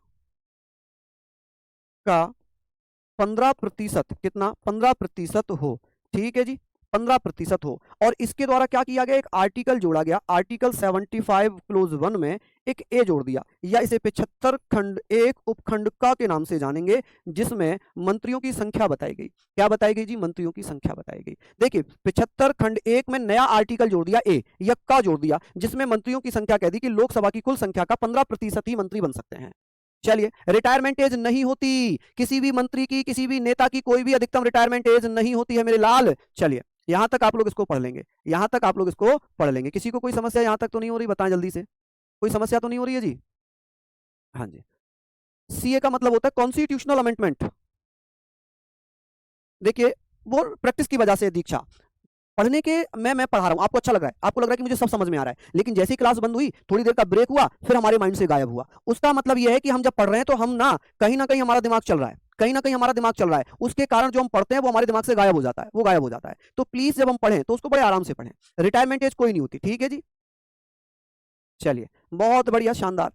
[SPEAKER 1] 15%, कितना? 15% हो। ठीक है जी, 15% हो। और इसके द्वारा क्या किया गया? एक आर्टिकल जोड़ा गया, आर्टिकल 75 क्लोज 1 में एक ए जोड़ दिया, या इसे 75 खंड 1 उपखंड क के नाम से जानेंगे, जिसमें मंत्रियों की संख्या बताई गई। क्या बताई गई जी? मंत्रियों की संख्या बताई गई। देखिए 75 खंड 1 में नया आर्टिकल जोड़ दिया, ए या का जोड़ दिया, जिसमें मंत्रियों की संख्या कह दी कि लोकसभा की कुल संख्या का 15% ही मंत्री बन सकते हैं। चलिए, रिटायरमेंट एज नहीं होती किसी भी मंत्री की, किसी भी नेता की, कोई भी अधिकतम रिटायरमेंट एज नहीं होती है मेरे लाल। चलिए यहां तक आप लोग इसको पढ़ लेंगे, यहां तक आप लोग इसको पढ़ लेंगे। किसी को कोई समस्या यहां तक तो नहीं हो रही? बताएं जल्दी से, कोई समस्या तो नहीं हो रही है जी? हाँ जी। सीए का मतलब होता है कॉन्स्टिट्यूशनल अमेंडमेंट। देखिए वो प्रैक्टिस की वजह से दीक्षा, पढ़ने के मैं पढ़ा रहा हूं, आपको अच्छा लग रहा है, आपको लग रहा है कि मुझे सब समझ में आ रहा है, लेकिन जैसे ही क्लास बंद हुई, थोड़ी देर का ब्रेक हुआ, फिर हमारे माइंड से गायब हुआ। उसका मतलब यह है कि हम जब पढ़ रहे हैं तो हम ना कहीं हमारा दिमाग चल रहा है, कहीं ना कहीं हमारा दिमाग चल रहा है, उसके कारण जो हम पढ़ते हैं वो हमारे दिमाग से गायब हो जाता है, वो गायब हो जाता है। तो प्लीज जब हम पढ़ें तो उसको बड़े आराम से पढ़ें। रिटायरमेंट एज कोई नहीं होती, ठीक है जी। चलिए, बहुत बढ़िया, शानदार,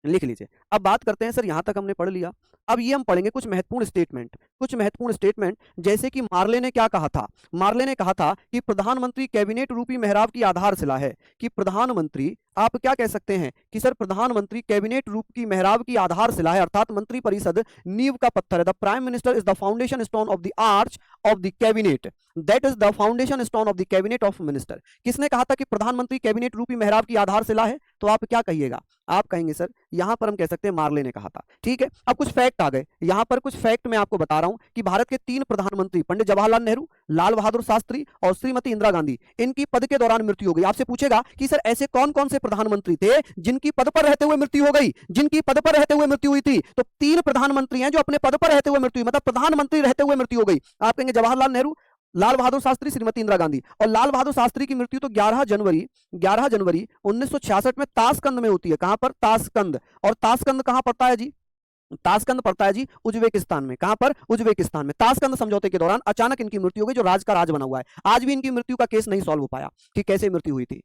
[SPEAKER 1] लिख लीजिए। अब बात करते हैं, सर यहां तक हमने पढ़ लिया, अब ये हम पढ़ेंगे कुछ महत्वपूर्ण स्टेटमेंट, कुछ महत्वपूर्ण स्टेटमेंट, जैसे कि मार्ले ने क्या कहा था। मार्ले ने कहा था कि प्रधानमंत्री कैबिनेट रूपी मेहराब की आधारशिला है, कि प्रधानमंत्री, आप क्या कह सकते हैं कि सर प्रधानमंत्री कैबिनेट रूप की मेहराब की आधारशिला है, अर्थात मंत्री परिषद नींव का पत्थर है। The prime minister is the foundation stone of the arch of the cabinet, that is the foundation stone of the cabinet of minister. किसने कहा था कि प्रधानमंत्री कैबिनेट रूपी मेहराब की आधारशिला है? तो आप क्या कहिएगा? आप कहेंगे सर यहां पर हम कह सकते हैं मार्ले ने कहा था, ठीक है। अब कुछ फैक्ट आ गए, यहां पर कुछ फैक्ट मैं आपको बता रहा हूं कि भारत के 3 प्रधानमंत्री, पंडित जवाहरलाल नेहरू, लाल बहादुर शास्त्री और श्रीमती इंदिरा गांधी, इनकी पद के दौरान मृत्यु हो गई। आपसे पूछेगा कि सर ऐसे कौन कौन से प्रधानमंत्री थे जिनकी पद पर रहते हुए मृत्यु हो गई, जिनकी पद पर रहते हुए मृत्यु हुई थी? तो 3 प्रधानमंत्री हैं जो अपने पद पर रहते हुए मृत्यु हुई, मतलब प्रधानमंत्री रहते हुए मृत्यु हो गई। आप कहेंगे जवाहरलाल नेहरू, लाल बहादुर शास्त्री, श्रीमती इंदिरा गांधी। और लाल बहादुर शास्त्री की मृत्यु तो 11 जनवरी 1966 में ताशकंद में होती है। कहां पर? ताशकंद। और ताशकंद कहां पड़ता है जी? ताशकंद पड़ता है जी उज्बेकिस्तान में। कहां पर? उज्बेकिस्तान में। ताशकंद समझौते के दौरान अचानक इनकी मृत्यु हो गई, जो राज का राज बना हुआ है। आज भी इनकी मृत्यु का केस नहीं सॉल्व हो पाया कि कैसे मृत्यु हुई थी।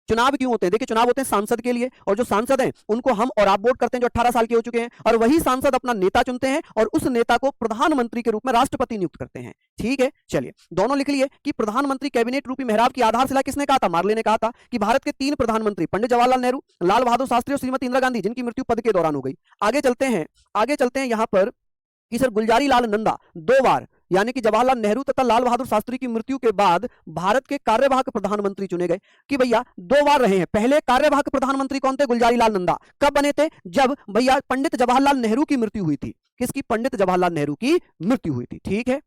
[SPEAKER 1] चुनाव क्यों होते हैं? देखिए, चुनाव होते हैं सांसद के लिए, और जो सांसद हैं उनको हम और आप वोट करते हैं जो 18 साल के हो चुके हैं, और वही सांसद अपना नेता चुनते हैं और उस नेता को प्रधानमंत्री के रूप में राष्ट्रपति नियुक्त करते हैं, ठीक है। चलिए, दोनों लिख लिए कि प्रधानमंत्री कैबिनेट रूपी मेहराब की आधारशिला किसने कहा था? मार्ले ने कहा था कि भारत के 3 प्रधानमंत्री, पंडित जवाहरलाल नेहरू, लाल बहादुर शास्त्री और श्रीमती इंदिरा गांधी, जिनकी मृत्यु पद के दौरान हो गई। आगे चलते हैं यहां पर कि सर गुलजारी लाल नंदा 2 बार, यानी कि जवाहरलाल नेहरू तथा लाल बहादुर शास्त्री की मृत्यु के बाद भारत के कार्यवाहक प्रधानमंत्री चुने गए, कि भैया 2 बार रहे हैं। पहले कार्यवाहक प्रधानमंत्री कौन थे? गुलजारी लाल नंदा। कब बने थे? जब भैया पंडित जवाहरलाल नेहरू की मृत्यु हुई थी। किसकी? पंडित जवाहरलाल नेहरू की मृत्यु हुई थी, ठीक है।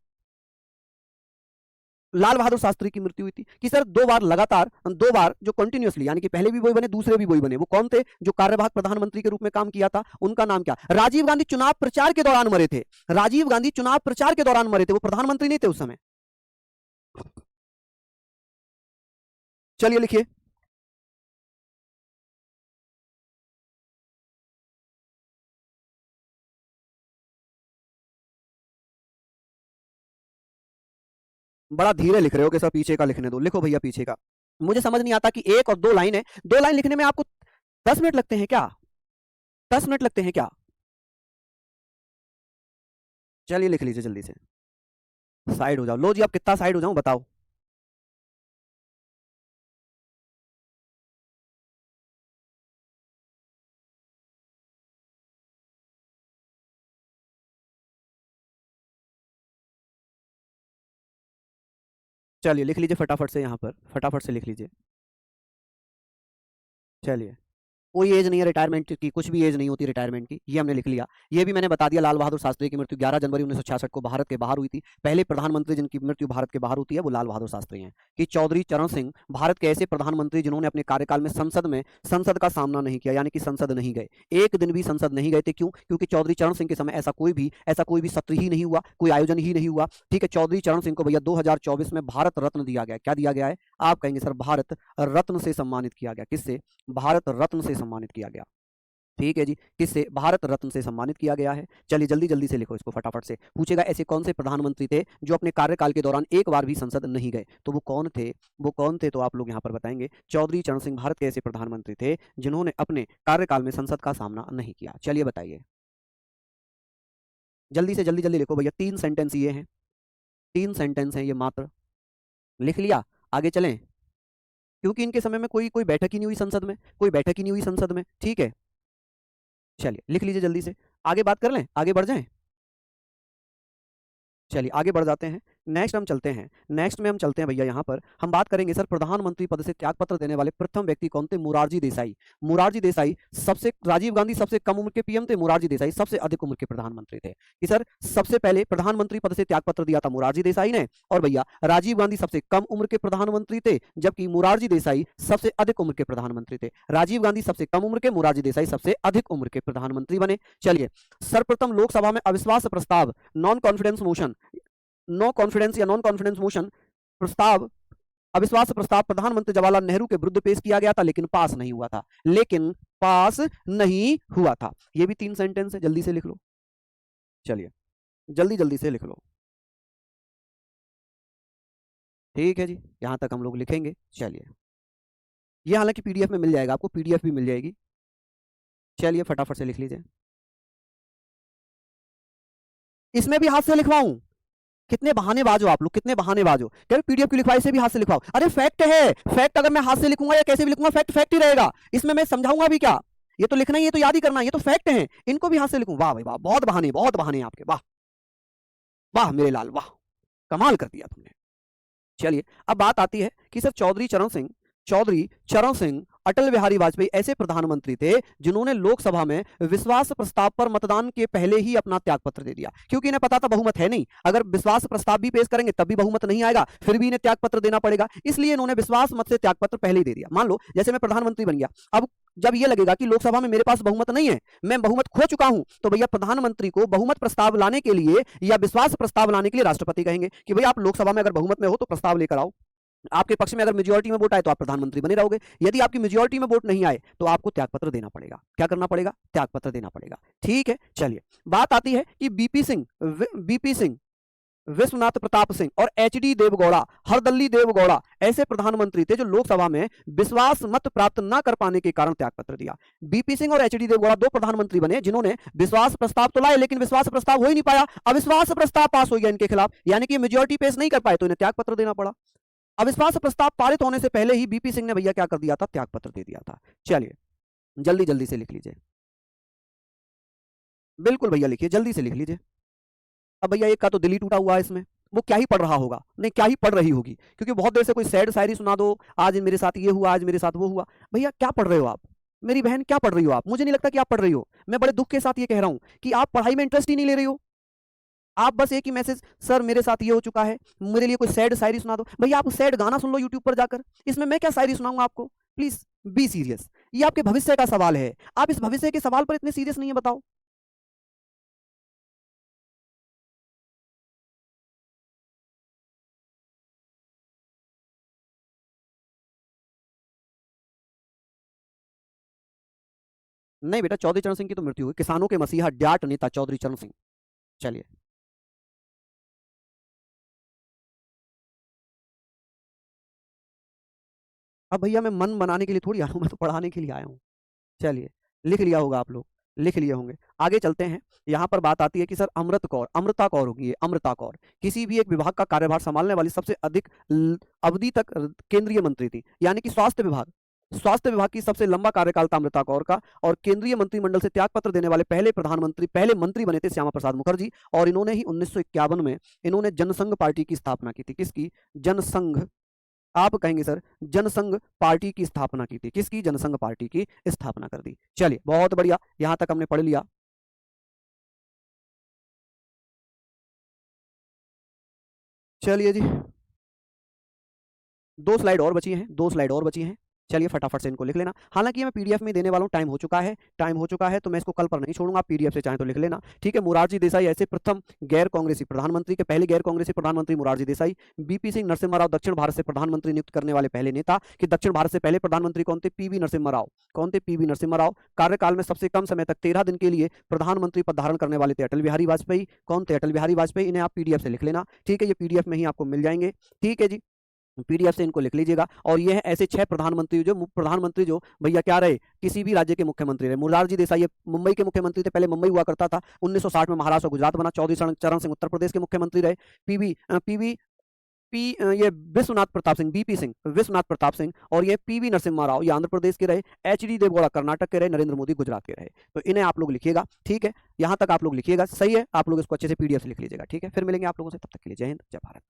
[SPEAKER 1] लाल बहादुर शास्त्री की मृत्यु हुई थी कि सर 2 बार लगातार, 2 बार जो कंटिन्यूअसली, यानी कि पहले भी वही बने, दूसरे भी वही बने। वो कौन थे जो कार्यवाहक प्रधानमंत्री के रूप में काम किया था? उनका नाम क्या? राजीव गांधी चुनाव प्रचार के दौरान मरे थे। राजीव गांधी चुनाव प्रचार के दौरान मरे थे, वो प्रधानमंत्री नहीं थे उस समय। चलिए लिखिए, बड़ा धीरे लिख रहे हो कि सर पीछे का लिखने दो। लिखो भैया पीछे का। मुझे समझ नहीं आता कि 1 और 2 लाइन है, 2 लाइन लिखने में आपको 10 मिनट लगते हैं क्या? 10 मिनट लगते हैं क्या? चलिए लिख लीजिए जल्दी से। साइड हो जाओ। लो जी, अब कितना साइड हो जाऊं बताओ? चलिए लिख लीजिए फटाफट से, यहाँ पर फटाफट से लिख लीजिए। चलिए, कोई एज नहीं है रिटायरमेंट की, कुछ भी एज नहीं होती रिटायरमेंट की, ये हमने लिख लिया। ये भी मैंने बता दिया, लाल बहादुर शास्त्री की मृत्यु 11 जनवरी 1966 को भारत के बाहर हुई थी। पहले प्रधानमंत्री जिनकी मृत्यु भारत के बाहर होती है वो लाल बहादुर शास्त्री हैं। कि चौधरी चरण सिंह भारत के ऐसे प्रधानमंत्री जिन्होंने अपने कार्यकाल में संसद का सामना नहीं किया, यानी कि संसद नहीं गए, एक दिन भी संसद नहीं गए थे। क्यों? क्योंकि चौधरी चरण सिंह के समय ऐसा कोई भी सत्र ही नहीं हुआ, कोई आयोजन ही नहीं हुआ, ठीक है। चौधरी चरण सिंह को भैया 2024 में भारत रत्न दिया गया। क्या दिया गया है? आप कहेंगे सर भारत रत्न से सम्मानित किया गया। किससे? भारत रत्न से सम्मानित किया गया, ठीक है जी। किससे? भारत रत्न से सम्मानित किया गया है। चलिए जल्दी जल्दी से लिखो इसको फटाफट से। पूछेगा ऐसे कौन से प्रधानमंत्री थे जो अपने कार्यकाल के दौरान एक बार भी संसद नहीं गए? तो वो कौन थे? तो आप लोग यहाँ पर बताएंगे। चौधरी चरण सिंह भारत के ऐसे प्रधानमंत्री थे जिन्होंने अपने कार्यकाल में संसद का सामना नहीं किया। चलिए बताइए जल्दी से, जल्दी जल्दी लिखो भैया। 3 सेंटेंस ये हैं, 3 सेंटेंस हैं ये मात्र। लिख लिया? आगे चलें, क्योंकि इनके समय में कोई बैठक ही नहीं हुई संसद में, कोई बैठक ही नहीं हुई संसद में, ठीक है। चलिए लिख लीजिए जल्दी से। आगे बात कर लें, आगे बढ़ जाएं। चलिए आगे बढ़ जाते हैं। नेक्स्ट में हम चलते हैं भैया। यहाँ पर हम बात करेंगे सर प्रधानमंत्री पद से त्यागपत्र देने वाले प्रथम व्यक्ति कौन थे? मोरारजी देसाई। मोरारजी देसाई सबसे, राजीव गांधी सबसे कम उम्र के पीएम थे, मोरारजी देसाई सबसे अधिक उम्र के प्रधानमंत्री थे। कि सर सबसे पहले प्रधानमंत्री पद से त्यागपत्र दिया था मोरारजी देसाई ने, और भैया राजीव गांधी सबसे कम उम्र के प्रधानमंत्री थे, जबकि मोरारजी देसाई सबसे अधिक उम्र के प्रधानमंत्री थे। राजीव गांधी सबसे कम उम्र के, मोरारजी देसाई सबसे अधिक उम्र के प्रधानमंत्री बने। चलिए, सर्वप्रथम लोकसभा में अविश्वास प्रस्ताव, non confidence motion, no confidence या नॉन कॉन्फिडेंस मोशन प्रस्ताव, अविश्वास प्रस्ताव प्रधानमंत्री जवाहरलाल नेहरू के विरुद्ध पेश किया गया था, लेकिन पास नहीं हुआ था। ये भी 3 सेंटेंस है, जल्दी से लिख लो। चलिए जल्दी जल्दी से लिख लो। ठीक है जी, यहाँ तक हम लोग लिखेंगे। चलिए ये हालांकि पीडीएफ में मिल जाएगा आपको, पीडीएफ भी मिल जाएगी। चलिए फटाफट से लिख लीजिए। इसमें भी हाथ से लिखवाऊं? कितने बहानेबाज हो आप लोग, कितने बहानेबाज हो। कह पीडीएफ की लिखवाई से भी हाथ से लिखवाओ। अरे फैक्ट है, फैक्ट अगर मैं हाथ से लिखूंगा या कैसे भी लिखूंगा, फैक्ट फैक्ट ही रहेगा। इसमें मैं समझाऊंगा भी क्या, ये तो लिखना ही है, तो याद ही करना है, ये तो फैक्ट है। इनको भी हाथ से लिखूं? वाह भाई वाह, बहुत बहाने आपके, वाह वाह मेरे लाल वाह, कमाल कर दिया तुमने। चलिए अब बात आती है कि सर चौधरी चरण सिंह अटल बिहारी वाजपेयी ऐसे प्रधानमंत्री थे जिन्होंने लोकसभा में विश्वास प्रस्ताव पर मतदान के पहले ही अपना त्याग पत्र दे दिया, क्योंकि इन्हें पता था बहुमत है नहीं। अगर विश्वास प्रस्ताव भी पेश करेंगे तब भी बहुमत नहीं आएगा, फिर भी इन्हें त्याग पत्र देना पड़ेगा, इसलिए इन्होंने विश्वास मत से त्याग पत्र पहले ही दे दिया। मान लो जैसे मैं प्रधानमंत्री बन गया, अब जब ये लगेगा कि लोकसभा में मेरे पास बहुमत नहीं है, मैं बहुमत खो चुका हूं, तो भैया प्रधानमंत्री को बहुमत प्रस्ताव लाने के लिए या विश्वास प्रस्ताव लाने के लिए राष्ट्रपति कहेंगे कि भैया आप लोकसभा में अगर बहुमत में हो तो प्रस्ताव लेकर आओ। आपके पक्ष में अगर मेजॉरिटी में वोट आए तो आप प्रधानमंत्री बने रहोगे, यदि आपकी मेजॉरिटी में वोट नहीं आए तो आपको त्यागपत्र देना पड़ेगा। क्या करना पड़ेगा? त्यागपत्र देना पड़ेगा। ठीक है, चलिए बात आती है कि बीपी सिंह, विश्वनाथ प्रताप सिंह और एचडी देवगौड़ा, हरदल्ली देवगौड़ा ऐसे प्रधानमंत्री थे जो लोकसभा में विश्वास मत प्राप्त न कर पाने के कारण त्यागपत्र दिया। बीपी सिंह और एचडी देवगौड़ा दो प्रधानमंत्री बने जिन्होंने विश्वास प्रस्ताव तो लाए, लेकिन विश्वास प्रस्ताव हो ही नहीं पाया, अविश्वास प्रस्ताव पास हो गया इनके खिलाफ, यानी कि मेजॉरिटी पेश नहीं कर पाए तो इन्हें त्यागपत्र देना पड़ा। अविश्वास प्रस्ताव पारित होने से पहले ही बीपी सिंह ने भैया क्या कर दिया था? त्यागपत्र दे दिया था। चलिए जल्दी जल्दी से लिख लीजिए, बिल्कुल भैया लिखिए, जल्दी से लिख लीजिए। अब भैया एक का तो दिल ही टूटा हुआ है इसमें, वो क्या ही पढ़ रहा होगा, नहीं क्या ही पढ़ रही होगी, क्योंकि बहुत देर से कोई सैड शायरी सुना दो, आज मेरे साथ ये हुआ, आज मेरे साथ वो हुआ। भैया क्या पढ़ रहे हो आप? मेरी बहन क्या पढ़ रही हो आप? मुझे नहीं लगता कि आप पढ़ रही हो। मैं बड़े दुख के साथ ये कह रहा हूं कि आप पढ़ाई में इंटरेस्ट ही नहीं ले रही हो। आप बस एक ही मैसेज, सर मेरे साथ ये हो चुका है, मेरे लिए कोई सैड शायरी सुना दो। भैया आप सैड गाना सुन लो यूट्यूब पर जाकर, इसमें मैं क्या शायरी सुनाऊंगा आपको? प्लीज बी सीरियस, ये आपके भविष्य का सवाल है, आप इस भविष्य के सवाल पर इतने सीरियस नहीं है, बताओ। नहीं बेटा, चौधरी चरण सिंह की तो मृत्यु हुई, किसानों के मसीहा जाट नेता चौधरी चरण सिंह। चलिए अब भैया मैं मन बनाने के लिए थोड़ी आया हूं, मैं तो पढ़ाने के लिए आया हूं। चलिए लिख लिया होगा आप लोग, लिख लिए होंगे। आगे चलते हैं, यहाँ पर बात आती है कि सर अमृता कौर होगी, अमृता कौर किसी भी एक विभाग का कार्यभार संभालने वाली सबसे अधिक अवधि तक केंद्रीय मंत्री थी, यानी कि स्वास्थ्य विभाग की सबसे लंबा कार्यकाल था अमृता कौर का, और केंद्रीय मंत्रिमंडल से त्यागपत्र देने वाले पहले मंत्री बने थे श्यामा प्रसाद मुखर्जी, और इन्होंने ही 1951 में इन्होंने जनसंघ पार्टी की स्थापना की थी। किसकी? जनसंघ, आप कहेंगे सर जनसंघ पार्टी की स्थापना की थी। किसकी? जनसंघ पार्टी की स्थापना कर दी। चलिए बहुत बढ़िया, यहां तक हमने पढ़ लिया। चलिए जी, 2 स्लाइड और बची हैं। चलिए फटाफट से इनको लिख लेना। हालांकि मैं पीडीएफ में देने वाला हूं, टाइम हो चुका है, तो मैं इसको कल पर नहीं छोड़ूंगा, आप पीडीएफ से चाहें तो लिख लेना। ठीक है, मोरारजी देसाई ऐसे प्रथम गैर कांग्रेसी प्रधानमंत्री के पहले गैर कांग्रेसी प्रधानमंत्री मोरारजी देसाई। बीपी सिंह नरसिम्हा राव दक्षिण भारत से प्रधानमंत्री नियुक्त करने वाले पहले नेता। कि दक्षिण भारत से पहले प्रधानमंत्री कौन थे? पीवी नरसिम्हा राव। कौन थे? पीवी नरसिम्हा राव। कार्यकाल में सबसे कम समय तक 13 दिन के लिए प्रधानमंत्री पद धारण करने वाले थे अटल बिहारी वाजपेयी। कौन थे? अटल बिहारी वाजपेयी। इन्हें आप पीडीएफ से लिख लेना। ठीक है, ये पीडीएफ में ही आपको मिल जाएंगे। ठीक है जी, पीडीएफ से इनको लिख लीजिएगा। और ये है ऐसे 6 प्रधानमंत्री जो भैया क्या रहे? किसी भी राज्य के मुख्यमंत्री रहे। मोरारजी देसाई ये मुंबई के मुख्यमंत्री थे, पहले मुंबई हुआ करता था, 1960 में महाराष्ट्र और गुजरात बना। चौधरी चरण सिंह उत्तर प्रदेश के मुख्यमंत्री रहे। पीवी पीवी पी ये विश्वनाथ प्रताप सिंह, बीपी सिंह विश्वनाथ प्रताप सिंह, और ये पीवी नरसिम्हा राव ये आंध्र प्रदेश के रहे। एचडी देवगौड़ा कर्नाटक के रहे। नरेंद्र मोदी गुजरात के रहे। तो इन्हें आप लोग लिखिएगा। ठीक है, यहां तक आप लोग लिखिएगा, सही है, आप लोग इसको अच्छे से पीडीएफ से लिख लीजिएगा। ठीक है, फिर मिलेंगे आप लोगों से, तब तक के लिए जय हिंद, जय भारत।